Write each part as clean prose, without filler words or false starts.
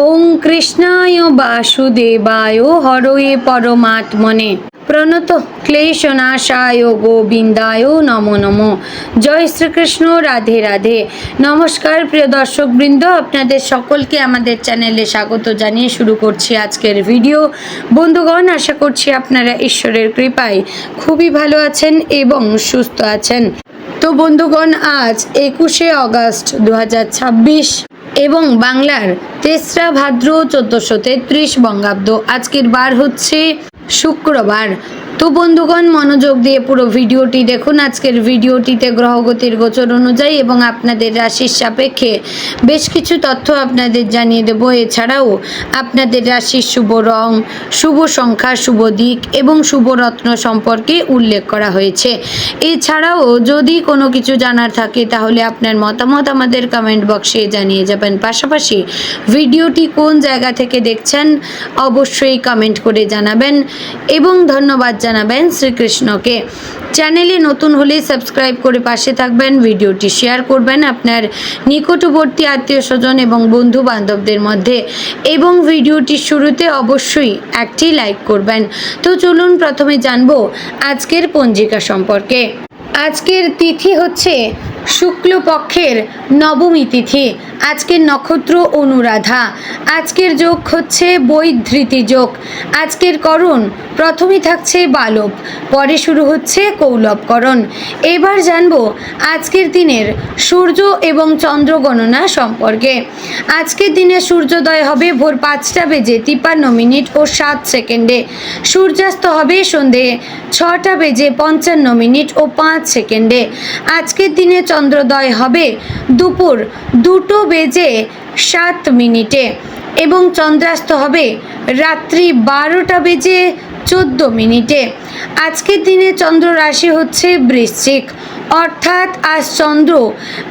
ওং কৃষ্ণায় বাসুদেবায় হরয়ে পরমাত্মনে প্রণত ক্লেশনাশায় গোবিন্দায় নমো নমো। জয় শ্রীকৃষ্ণ, রাধে রাধে। নমস্কার প্রিয় দর্শকবৃন্দ, আপনাদের সকলকে আমাদের চ্যানেলে স্বাগত জানিয়ে শুরু করছি আজকের ভিডিও। বন্ধুগণ, আশা করছি আপনারা ঈশ্বরের কৃপায় খুবই ভালো আছেন এবং সুস্থ আছেন। তো বন্ধুগণ, আজ 21শে অগস্ট 2026 এবং বাংলার 3রা ভাদ্র 1433 বঙ্গাব্দ। আজকের বার হচ্ছে শুক্রবার। তো বন্ধুগণ, মনোযোগ দিয়ে পুরো ভিডিওটি দেখুন। আজকের ভিডিওটিতে গ্রহগতির গোচর অনুযায়ী এবং আপনাদের রাশির সাপেক্ষে বেশ কিছু তথ্য আপনাদের জানিয়ে দেব। এছাড়াও আপনাদের রাশির শুভ রং, শুভ সংখ্যা, শুভ দিক এবং শুভ রত্ন সম্পর্কে উল্লেখ করা হয়েছে। এছাড়াও যদি কোনো কিছু জানার থাকে তাহলে আপনার মতামত আমাদের কমেন্ট বক্সে জানিয়ে যাবেন। পাশাপাশি ভিডিওটি কোন জায়গা থেকে দেখছেন অবশ্যই কমেন্ট করে জানাবেন এবং ধন্যবাদ জানাবেন শ্রীকৃষ্ণকে। চ্যানেলে নতুন হলে সাবস্ক্রাইব করে পাশে থাকবেন, ভিডিওটি শেয়ার করবেন আপনার নিকটবর্তী আত্মীয় স্বজন এবং বন্ধু বান্ধবদের মধ্যে এবং ভিডিওটির শুরুতে অবশ্যই একটি লাইক করবেন। তো চলুন প্রথমে জানবো আজকের পঞ্জিকা সম্পর্কে। আজকের তিথি হচ্ছে শুক্লপক্ষের নবমী তিথি। আজকের নক্ষত্র অনুরাধা। আজকের যোগ হচ্ছে বৈধৃতি যোগ। আজকের করণ প্রথমেই থাকছে বালব, পরে শুরু হচ্ছে কৌলবকরণ। এবার জানবো আজকের দিনের সূর্য এবং চন্দ্র গণনা সম্পর্কে। আজকের দিনে সূর্যোদয় হবে ভোর 5:53 ও 7 সূর্যাস্ত হবে সন্ধে 6:55 ও 5 আজকের দিনে চন্দ্রোদয় হবে দুপুর 2:07 এবং চন্দ্রাস্ত হবে রাত্রি 12:14। আজকের দিনে চন্দ্র রাশি হচ্ছে বৃশ্চিক, অর্থাৎ আজ চন্দ্র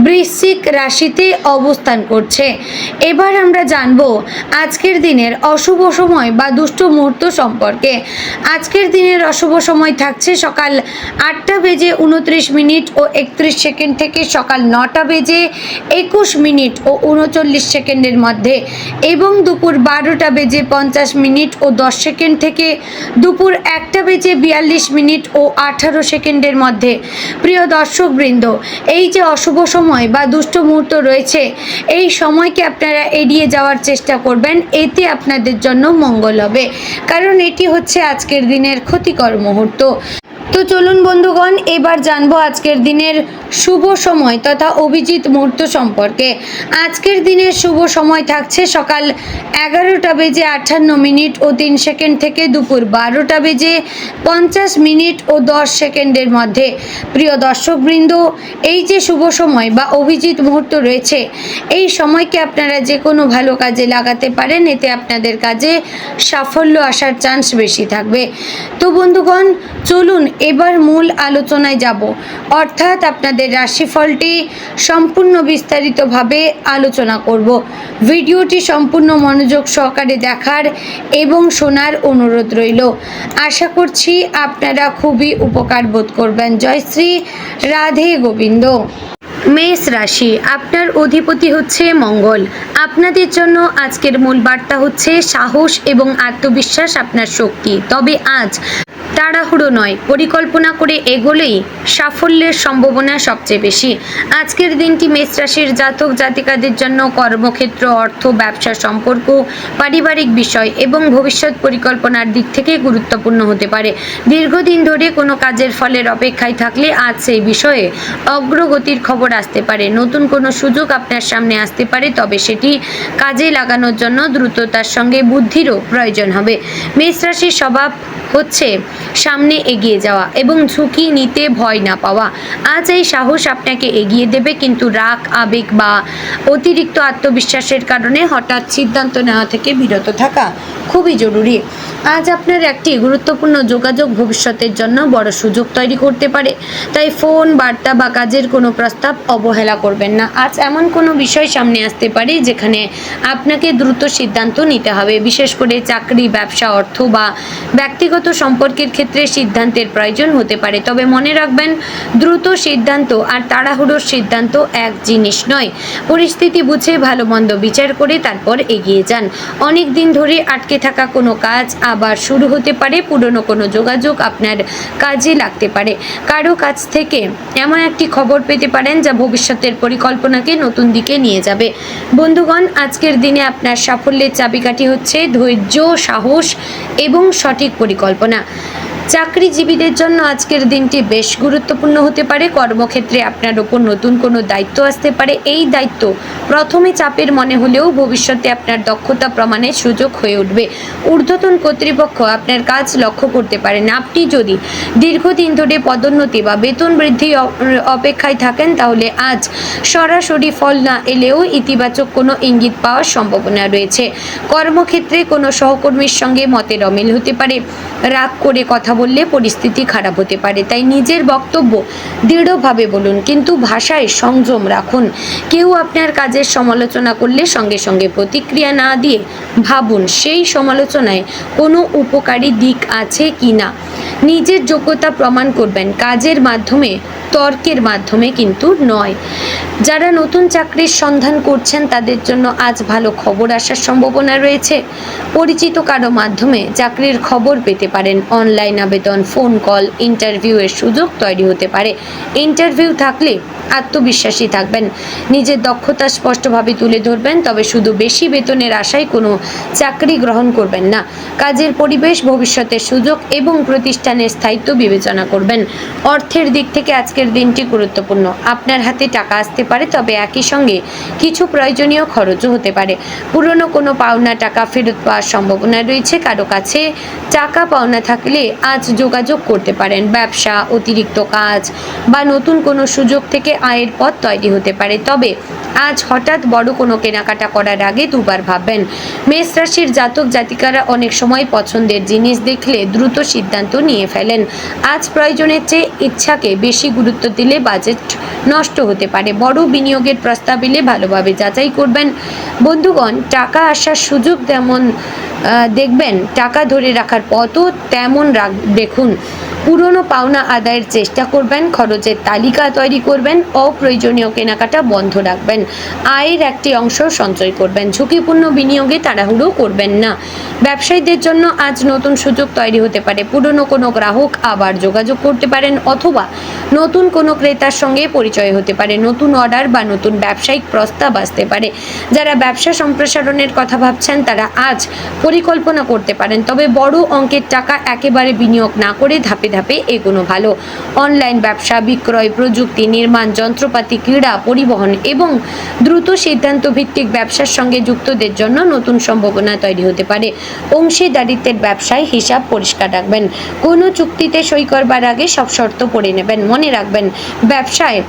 বৃশ্চিক রাশিতে অবস্থান করছে। এবার আমরা জানব আজকের দিনের অশুভ সময় বা দুষ্ট মুহূর্ত সম্পর্কে। আজকের দিনের অশুভ সময় থাকছে সকাল 8:29 ও 31 থেকে সকাল 9:21 ও 39 মধ্যে এবং দুপুর 12:50 ও 10 থেকে দুপুর 1:42 ও 18 মধ্যে। প্রিয় দর্শকবৃন্দ, এই যে অশুভ সময় বা দুষ্ট মুহূর্ত রয়েছে, এই সময়কে আপনারা এড়িয়ে যাওয়ার চেষ্টা করবেন, এতে আপনাদের জন্য মঙ্গল হবে, কারণ এটি হচ্ছে আজকের দিনের ক্ষতিকর মুহূর্ত। তো চলুন বন্ধুগণ, এবার জানবো আজকের দিনের শুভ সময় তথা অভিজিৎ মুহূর্ত সম্পর্কে। আজকের দিনের শুভ সময় থাকছে সকাল 11:58 ও 3 থেকে দুপুর 12:50 ও 10 মধ্যে। প্রিয় দর্শকবৃন্দ, এই যে শুভ সময় বা অভিজিৎ মুহূর্ত রয়েছে, এই সময়কে আপনারা যে কোনো ভালো কাজে লাগাতে পারেন, এতে আপনাদের কাজে সাফল্য আসার চান্স বেশি থাকবে। তো বন্ধুগণ, চলুন এবার মূল আলোচনায় যাব, অর্থাৎ আপনাদের রাশিফলটি সম্পূর্ণ বিস্তারিতভাবে আলোচনা করব। ভিডিওটি সম্পূর্ণ মনোযোগ সহকারে দেখার এবং শোনার অনুরোধ রইল। আশা করছি আপনারা খুবই উপকার বোধ করবেন। জয় শ্রী রাধে গোবিন্দ। মেষ রাশি, আপনার অধিপতি হচ্ছে মঙ্গল। আপনাদের জন্য আজকের মূল বার্তা হচ্ছে সাহস এবং আত্মবিশ্বাস আপনার শক্তি। তবে আজ তাড়াহুড়ো নয়, পরিকল্পনা করে এগোলেই সাফল্যের সম্ভাবনা সবচেয়ে বেশি। আজকের দিনটি মেষ রাশির জাতক জাতিকাদের জন্য কর্মক্ষেত্র, অর্থ, ব্যবসা, সম্পর্ক, পারিবারিক বিষয় এবং ভবিষ্যৎ পরিকল্পনার দিক থেকে গুরুত্বপূর্ণ হতে পারে। দীর্ঘদিন ধরে কোনো কাজের ফলের অপেক্ষায় থাকলে আজ সেই বিষয়ে অগ্রগতির খবর আসতে পারে। নতুন কোনো সুযোগ আপনার সামনে আসতে পারে, তবে সেটি কাজে লাগানোর জন্য দ্রুততার সঙ্গে বুদ্ধিরও প্রয়োজন হবে। মেষ রাশির স্বভাব হচ্ছে সামনে এগিয়ে যাওয়া এবং ঝুঁকি নিতে ভয় না পাওয়া। আজ এই সাহস আপনাকে এগিয়ে দেবে, কিন্তু রাগ, আবেগ বা অতিরিক্ত আত্মবিশ্বাসের কারণে হঠাৎ সিদ্ধান্ত নেওয়া থেকে বিরত থাকা খুবই জরুরি। আজ আপনার একটি গুরুত্বপূর্ণ যোগাযোগ ভবিষ্যতের জন্য বড় সুযোগ তৈরি করতে পারে, তাই ফোন, বার্তা বা কাজের কোনো প্রস্তাব অবহেলা করবেন না। আজ এমন কোনো বিষয় সামনে আসতে পারে যেখানে আপনাকে দ্রুত সিদ্ধান্ত নিতে হবে, বিশেষ করে চাকরি, ব্যবসা, অর্থ বা ব্যক্তিগত ব্যক্তিগত সম্পর্কের ক্ষেত্রে সিদ্ধান্তের প্রয়োজন হতে পারে, তবে মনে রাখবেন দ্রুত সিদ্ধান্ত আর তাড়াহুড়োর সিদ্ধান্ত এক জিনিস নয়। পরিস্থিতি বুঝে ভালো মন্দ বিচার করে তারপর এগিয়ে যান। অনেক দিন ধরে আটকে থাকা কোনো কাজ আবার শুরু হতে পারে, পুরনো কোনো যোগাযোগ আপনার কাজে লাগতে পারে, কারো কাছ থেকে এমন একটি খবর পেতে পারেন যা ভবিষ্যতের পরিকল্পনাকে নতুন দিকে নিয়ে যাবে। বন্ধুগণ, আজকের দিনে আপনার সাফল্যের চাবিকাঠি হচ্ছে ধৈর্য, সাহস এবং সঠিক পরিকল্পনা। চাকরিজীবীদের জন্য আজকের দিনটি বেশ গুরুত্বপূর্ণ হতে পারে। কর্মক্ষেত্রে আপনার ওপর নতুন কোনো দায়িত্ব আসতে পারে। এই দায়িত্ব প্রথমে চাপের মনে হলেও ভবিষ্যতে আপনার দক্ষতা প্রমাণের সুযোগ হয়ে উঠবে। ঊর্ধ্বতন কর্তৃপক্ষ আপনার কাজ লক্ষ্য করতে পারেন। আপনি যদি দীর্ঘদিন ধরে পদোন্নতি বা বেতন বৃদ্ধি অপেক্ষায় থাকেন, তাহলে আজ সরাসরি ফল না এলেও ইতিবাচক কোনো ইঙ্গিত পাওয়ার সম্ভাবনা রয়েছে। কর্মক্ষেত্রে কোনো সহকর্মীর সঙ্গে মতের অমিল হতে পারে। রাগ করে কথা বললে পরিস্থিতি খারাপ হতে পারে, তাই নিজের বক্তব্য দৃঢ়ভাবে বলুন, কিন্তু ভাষায় সংযম রাখুন। কেউ আপনার কাজের সমালোচনা করলে সঙ্গে সঙ্গে প্রতিক্রিয়া না দিয়ে ভাবুন সেই সমালোচনায় কোনো উপকারী দিক আছে কি না। নিজের যোগ্যতা প্রমাণ করবেন, কাজের মাধ্যমে, তর্কের মাধ্যমে কিন্তু নয়। যারা নতুন চাকরির সন্ধান করছেন তাদের জন্য আজ ভালো খবর আসার সম্ভাবনা রয়েছে। পরিচিত কারো মাধ্যমে চাকরির খবর পেতে পারেন। অনলাইন আবেদন, ফোন কল, ইন্টারভিউয়ের সুযোগ তৈরি হতে পারে। ইন্টারভিউ থাকলে আত্মবিশ্বাসী থাকবেন, নিজের দক্ষতা স্পষ্টভাবে তুলে ধরবেন, তবে শুধু বেশি বেতনের আশায় কোনো চাকরি গ্রহণ করবেন না। কাজের পরিবেশ, ভবিষ্যতের সুযোগ এবং প্রতিষ্ঠানের স্থায়িত্ব বিবেচনা করবেন। অর্থের দিক থেকে আজকের দিনটি গুরুত্বপূর্ণ। আপনার হাতে টাকা আসতে পারে, তবে একই সঙ্গে কিছু প্রয়োজনীয় খরচও হতে পারে। পুরনো কোনো পাওনা টাকা ফেরত পাওয়ার সম্ভাবনা রয়েছে। কারো কাছে টাকা পাওনা থাকলে আজ যোগাযোগ করতে পারেন। ব্যবসা, অতিরিক্ত কাজ বা নতুন কোনো সুযোগ থেকে আয়ের পথ তৈরি হতে পারে, তবে আজ হঠাৎ বড় কোনো কেনাকাটা করার আগে দুবার ভাববেন। মেষ রাশির জাতক জাতিকারা অনেক সময় পছন্দের জিনিস দেখলে দ্রুত সিদ্ধান্ত নিয়ে ফেলেন। আজ প্রয়োজনের চেয়ে ইচ্ছাকে বেশি গুরুত্ব দিলে বাজেট নষ্ট হতে পারে। বড় বিনিয়োগের প্রস্তাব এলে ভালোভাবে যাচাই করবেন। বন্ধুগণ, টাকা আসার সুযোগ যেমন দেখবেন, টাকা ধরে রাখার পথও তেমন দেখুন। পুরনো পাওনা আদায়ের চেষ্টা করবেন, খরচের তালিকা তৈরি করবেন, অপ্রয়োজনীয় কেনাকাটা বন্ধ রাখবেন, আয়ের একটি অংশ সঞ্চয় করবেন। ঝুঁকিপূর্ণ বিনিয়োগে তাড়াহুড়ো করবেন না। ব্যবসায়ীদের জন্য আজ নতুন সুযোগ তৈরি হতে পারে। পুরনো কোনো গ্রাহক আবার যোগাযোগ করতে পারেন, অথবা নতুন কোনো ক্রেতার সঙ্গে পরিচয় হতে পারে। নতুন অর্ডার বা নতুন ব্যবসায়িক প্রস্তাব আসতে পারে। যারা ব্যবসা সম্প্রসারণের কথা ভাবছেন তারা আজ পরিকল্পনা করতে পারেন, তবে বড় অঙ্কের টাকা একেবারে বিনিয়োগ না করে ধাপে ধাপে এগোনো ভালো। অনলাইন ব্যবসা, বিক্রয়, প্রযুক্তি, নির্মাণ, যন্ত্রপাতি, ক্রীড়া, পরিবহন এবং দ্রুত সিদ্ধান্ত ভিত্তিক ব্যবসার সঙ্গে যুক্তদের জন্য নতুন সম্ভাবনা তৈরি হতে পারে। অংশীদারিত্বের ব্যবসায় হিসাব পরিষ্কার রাখবেন। কোনো চুক্তিতে সই করবার আগে সব শর্ত পড়ে নেবেন। মনে রাখবেন, ব্যবসায়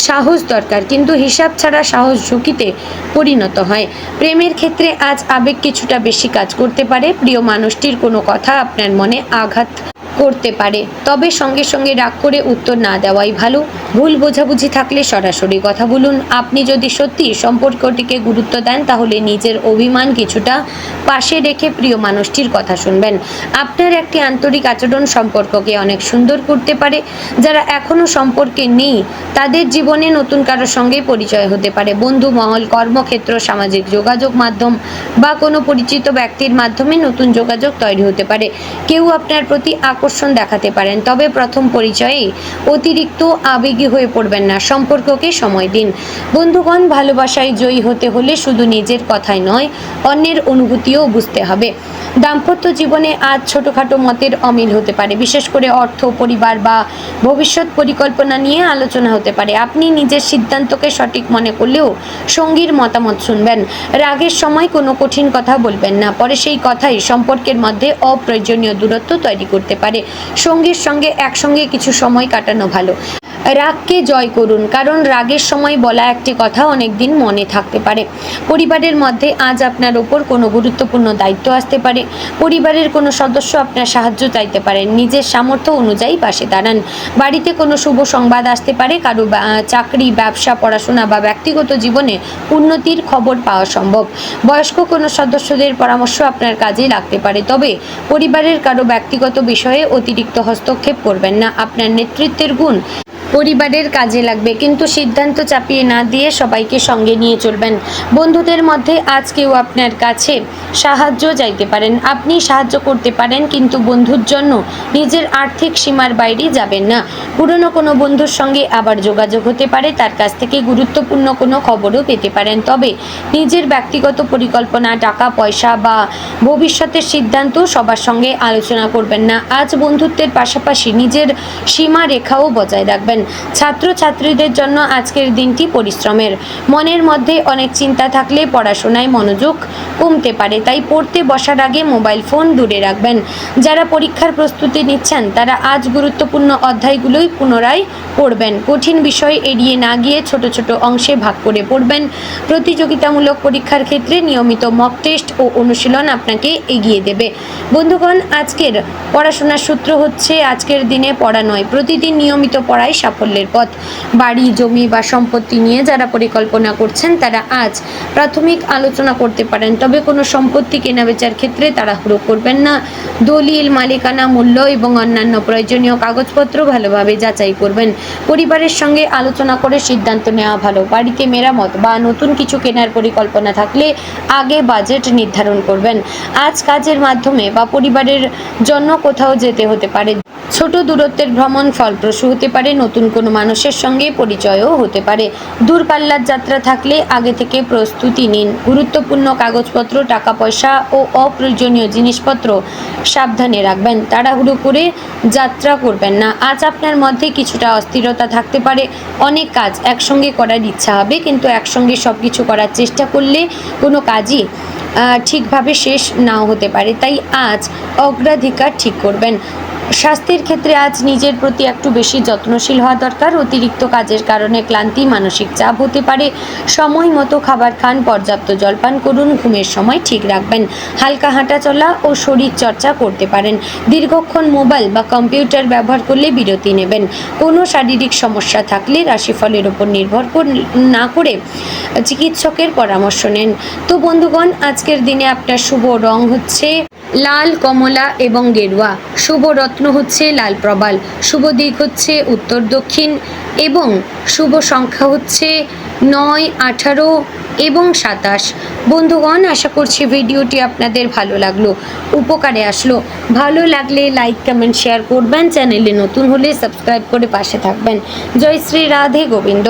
সাহস দরকার, কিন্তু হিসাব ছাড়া সাহস ঝুঁকিতে পরিণত হয়। প্রেমের ক্ষেত্রে আজ আবেগ কিছুটা বেশি কাজ করতে পারে। প্রিয় মানুষটির কোনো কথা আপনার মনে আঘাত করতে পারে, তবে সঙ্গে সঙ্গে রাগ করে উত্তর না দেওয়াই ভালো। ভুল বোঝাবুঝি থাকলে সরাসরি কথা বলুন। আপনি যদি সত্যি সম্পর্কটিকে গুরুত্ব দেন, তাহলে নিজের অভিমান কিছুটা পাশে রেখে প্রিয় মানুষটির কথা শুনবেন। আপনার একটি আন্তরিক আচরণ সম্পর্ককে অনেক সুন্দর করতে পারে। যারা এখনও সম্পর্কে নেই তাদের জীবনে নতুন কারোর সঙ্গে পরিচয় হতে পারে। বন্ধু মহল, কর্মক্ষেত্র, সামাজিক যোগাযোগ মাধ্যম বা কোনো পরিচিত ব্যক্তির মাধ্যমে নতুন যোগাযোগ তৈরি হতে পারে। কেউ আপনার প্রতি আকর্ষণ দেখাতে পারেন, তবে প্রথম পরিচয়েই অতিরিক্ত আবেগী হয়ে পড়বেন না। সম্পর্ককে সময় দিন। বন্ধুগণ, ভালোবাসায় জয়ী হতে হলে শুধু নিজের কথাই নয়, অন্যের অনুভূতিও বুঝতে হবে। দাম্পত্য জীবনে আজ ছোটোখাটো মতের অমিল হতে পারে, বিশেষ করে অর্থ, পরিবার বা ভবিষ্যৎ পরিকল্পনা নিয়ে আলোচনা হতে পারে। আপনি নিজের সিদ্ধান্তকে সঠিক মনে করলেও সঙ্গীর মতামত শুনবেন। রাগের সময় কোনো কঠিন কথা বলবেন না, পরে সেই কথাই সম্পর্কের মধ্যে অপ্রয়োজনীয় দূরত্ব তৈরি করতে পারে। পারে। সঙ্গীর সঙ্গে একসঙ্গে কিছু সময় কাটানো ভালো। রাগকে জয় করুন, কারণ রাগের সময় বলা একটি কথা অনেক দিন মনে থাকতে পারে। পরিবারের মধ্যে আজ আপনার ওপর কোনো গুরুত্বপূর্ণ দায়িত্ব আসতে পারে। পরিবারের কোনো সদস্য আপনার সাহায্য চাইতে পারেন। নিজের সামর্থ্য অনুযায়ী পাশে দাঁড়ান। বাড়িতে কোনো শুভ সংবাদ আসতে পারে। কারো চাকরি, ব্যবসা, পড়াশোনা বা ব্যক্তিগত জীবনে উন্নতির খবর পাওয়া সম্ভব। বয়স্ক কোনো সদস্যদের পরামর্শ আপনার কাজে লাগতে পারে। তবে পরিবারের কারো ব্যক্তিগত বিষয়ে অতিরিক্ত হস্তক্ষেপ করবেন না। আপনার নেতৃত্বের গুণ পরিবারের কাজে লাগবে, কিন্তু সিদ্ধান্ত চাপিয়ে না দিয়ে সবাইকে সঙ্গে নিয়ে চলবেন। বন্ধুদের মধ্যে আজ কেউ আপনার কাছে সাহায্য চাইতে পারেন। আপনি সাহায্য করতে পারেন, কিন্তু বন্ধুর জন্য নিজের আর্থিক সীমার বাইরে যাবেন না। পুরনো কোনো বন্ধুর সঙ্গে আবার যোগাযোগ হতে পারে। তার কাছ থেকে গুরুত্বপূর্ণ কোনো খবরও পেতে পারেন। তবে নিজের ব্যক্তিগত পরিকল্পনা, টাকা পয়সা বা ভবিষ্যতের সিদ্ধান্ত সবার সঙ্গে আলোচনা করবেন না। আজ বন্ধুত্বের পাশাপাশি নিজের সীমা রেখাও বজায় রাখবেন। ছাত্রছাত্রীদের জন্য আজকের দিনটি পরিশ্রমের। মনের মধ্যে অনেক চিন্তা থাকলে পড়াশোনায় মনোযোগ কমতে পারে, তাই পড়তে বসার আগে মোবাইল ফোন দূরে রাখবেন। যারা পরীক্ষার প্রস্তুতি নিচ্ছেন তারা আজ গুরুত্বপূর্ণ অধ্যায়গুলোই পুনরায় পড়বেন। কঠিন বিষয় এড়িয়ে না গিয়ে ছোট ছোট অংশে ভাগ করে পড়বেন। প্রতিযোগিতামূলক পরীক্ষার ক্ষেত্রে নিয়মিত মক টেস্ট ও অনুশীলন আপনাকে এগিয়ে দেবে। বন্ধুগণ, আজকের পড়াশোনার সূত্র হচ্ছে আজকের দিনে পড়া নয়, প্রতিদিন নিয়মিত পড়াই সাফল্যের পথ। বাড়ি, জমি বা সম্পত্তি নিয়ে যারা পরিকল্পনা করছেন তারা আজ প্রাথমিক আলোচনা করতে পারেন। তবে কোনো সম্পত্তি কেনাবেচার ক্ষেত্রে তাড়াহুড়ো করবেন না। দলিল, মালিকানা, মূল্য এবং অন্যান্য প্রয়োজনীয় কাগজপত্র ভালোভাবে যাচাই করবেন। পরিবারের সঙ্গে আলোচনা করে সিদ্ধান্ত নেওয়া ভালো। বাড়িতে মেরামত বা নতুন কিছু কেনার পরিকল্পনা থাকলে আগে বাজেট নির্ধারণ করবেন। আজ কাজের মাধ্যমে বা পরিবারের জন্য কোথাও যেতে হতে পারে। ছোট দূরত্বের ভ্রমণ ফলপ্রসূ হতে পারে। নতুন কোনো মানুষের সঙ্গে পরিচয়ও হতে পারে। দূরপাল্লার যাত্রা থাকলে আগে থেকে প্রস্তুতি নিন। গুরুত্বপূর্ণ কাগজপত্র, টাকা পয়সা ও অপ্রয়োজনীয় জিনিসপত্র সাবধানে রাখবেন। তাড়াহুড়ো করে যাত্রা করবেন না। আজ আপনার মধ্যে কিছুটা অস্থিরতা থাকতে পারে। অনেক কাজ একসঙ্গে করার ইচ্ছা হবে, কিন্তু একসঙ্গে সব কিছু করার চেষ্টা করলে কোনো কাজই ঠিকভাবে শেষ নাও হতে পারে। তাই আজ অগ্রাধিকার ঠিক করবেন। স্বাস্থ্যের ক্ষেত্রে আজ নিজের প্রতি একটু বেশি যত্নশীল হওয়া দরকার। অতিরিক্ত কাজের কারণে ক্লান্তি, মানসিক চাপ হতে পারে। সময় মতো খাবার খান, পর্যাপ্ত জলপান করুন, ঘুমের সময় ঠিক রাখবেন। হালকা হাঁটাচলা ও শরীর চর্চা করতে পারেন। দীর্ঘক্ষণ মোবাইল বা কম্পিউটার ব্যবহার করলে বিরতি নেবেন। কোনো শারীরিক সমস্যা থাকলে রাশিফলের উপর নির্ভর না করে চিকিৎসকের পরামর্শ নেন। তো বন্ধুগণ, আজকের দিনে আপনার শুভ রং হচ্ছে লাল, কমলা এবং গেরুয়া। শুভ রত্ন হচ্ছে লাল প্রবাল। শুভ দিক হচ্ছে উত্তর দক্ষিণ এবং শুভ সংখ্যা হচ্ছে 9, 18 এবং 27। বন্ধুগণ, আশা করছি ভিডিওটি আপনাদের ভালো লাগলো, উপকারে আসলো। ভালো লাগলে লাইক, কমেন্ট, শেয়ার করবেন। চ্যানেলে নতুন হলে সাবস্ক্রাইব করে পাশে থাকবেন। জয় শ্রী রাধে গোবিন্দ।